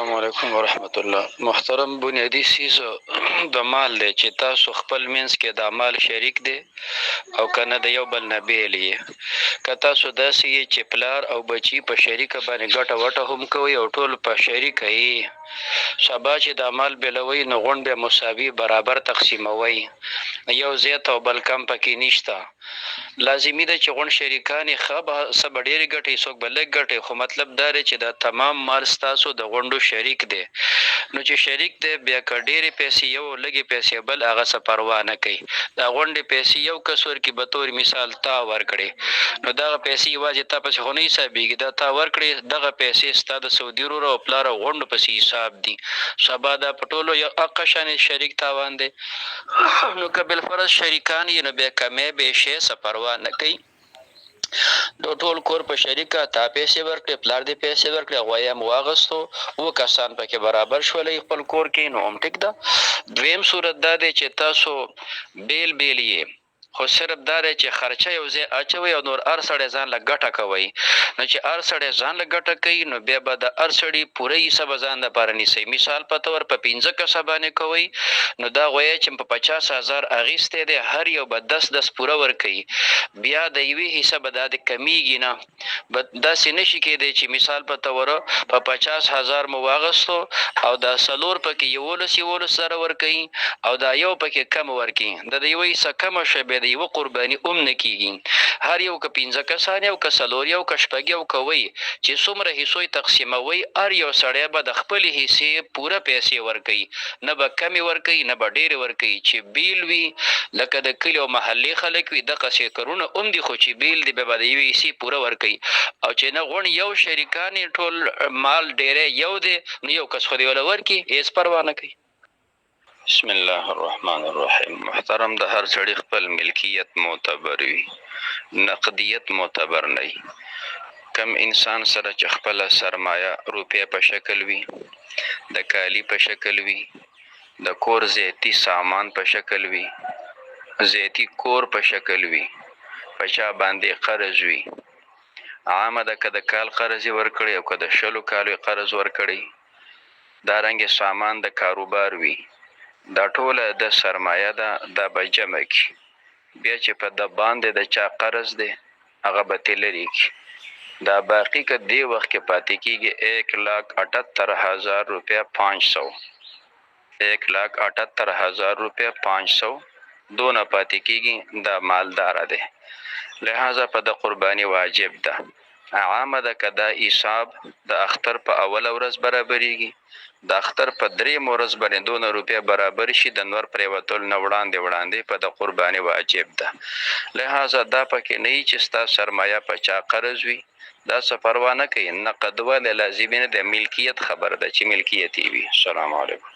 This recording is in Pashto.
السلام علیکم ورحمت الله. محترم بنیادی سیز د مال دی چې تاسو خپل منځ کې د مال شریک دی او کنه د یو بل نه بیل یې. که تاسو داسې یې چې پلار او بچي په شریکه باندې ګټه وټه هم کوي او ټول په شریکه یې، سبا چې د مال بیلوي نو غونډ به مساوي برابر تقسیموي، یو زیات او بل کم پکې نشته. لازمي ده چې غونډ شریکان یې ښه به څه به ډېرې ګټې څوک به لږ ګټې، خو مطلب دا دی چې دا تمام مال ستاسو د غونډو شریک دی. نو چې شریک دی بیا که ډېرې پیسې یو لږې پیسې بل هغه څه پروا نه کوي. دا غونډې پیسې یو کس ورکړي، به طور مثال تا ورکړې، نو دغه پیسې یوازې تا پسې خو نه حسابېږي، دا تا ورکړې دغه پیسې ستا د سعودي ورور او پلار او غونډو پسې حساب دي. سبا دا په ټولو یو حقه شانې شریک تاوان دی. نو که بالفرض شریکان یې نو بیا کمی به شی څه پروا نه کوي. د ټول کور په شریکه تا پیسې ورکړې، پلار دې پیسې ورکړې، غوی هم واغستو، اووه کسان پکې برابر شولې خپل کور کې، نو هم ټیک ده. دویم صورت دا دی چې تاسو بیل بیل یې، خو صرف دا دی چې خرچه یو ځای اچوئ او نور هر سړی ځان له ګټه کوئ. نو چې هر سړی ځان له ګټه کوي نو بیا به د هر سړي پوره حصه به ځان دپاره نیسئ. مثال په طور په 15 کسه باندې کوئ، نو دا غویی چې په 50,000 اخیستی دی، هر یو به 10 پوره ورکوي. بیا د یوې حصه به دا د کمیږي نه، به داسې نشي کېدی چې مثال په طور په 50,000 مو واغستو او دا څلور پکې 11,000 ورکوي او دا یو پکې کم ورکوي، د یوې حصه کمه شوه بیا د یوه قرباني هم نه کېږي. هر یو که 15 کسان یو که څلور یو که شپږ یو کوئ، چې څومره حصو یې تقسیموئ، هر یو سړی به د خپلې حصې پوره پیسې ورکوي، نه به کمې ورکوي نه به ډېرې ورکوي. چې بیل وي لکه د کلي او محلې خلک وي دغسې کارونه هم دي، خو چې بیل دی بیا به د یوې حصې پوره ورکوي. او چې نه غونډ یو شریکان یې ټول مال ډېری یو دی، نو یو کس خو دې وله ورکړي، هېڅ پروا نه کوي. بسم الله الرحمن الرحیم. محترم د هر سړي خپل ملکیت معتبر وي، نقدیت معتبر نه وي. کم انسان سره چې خپله سرمایه روپیه په شکل وي، د کالی په شکل وي، د کور زیتی سامان په شکل وي، زیتی کور په شکل وي، په چا باندې قرض وي، عامه ده که د کال قرض یې ورکړی او که د 20 کالو یې قرض ورکړی، دارنګې سامان د کاروبار وي، دا ټوله د سرمایه ده، دا به جمع کړي. بیا چې په د باندې د چا قرض دی هغه به ترې لرې کړي. دا باقي که دې وخت کې پاتې کېږي 1,78,000 روپیه 500، 1,78,000 روپیه 500 دونه پاتې کېږي، دا مالداره دی. لہذا په د قرباني واجب ده. عامه ده که دا حساب د اختر په اوله ورځ برابرېږي، د اختر په 3 ورځ باندې دونه روپیه برابر شي، د نور پرېوتل نه وړاندې په د قرباني واجب ده. لہذا دا پکې نه وي چې ستا سرمایه په چا قرض وي، دا څه پروا نه کوي. نقد ولې لازمي نه ده، ملکیت خبره ده چې ملکیت یې وي. السلام علیکم.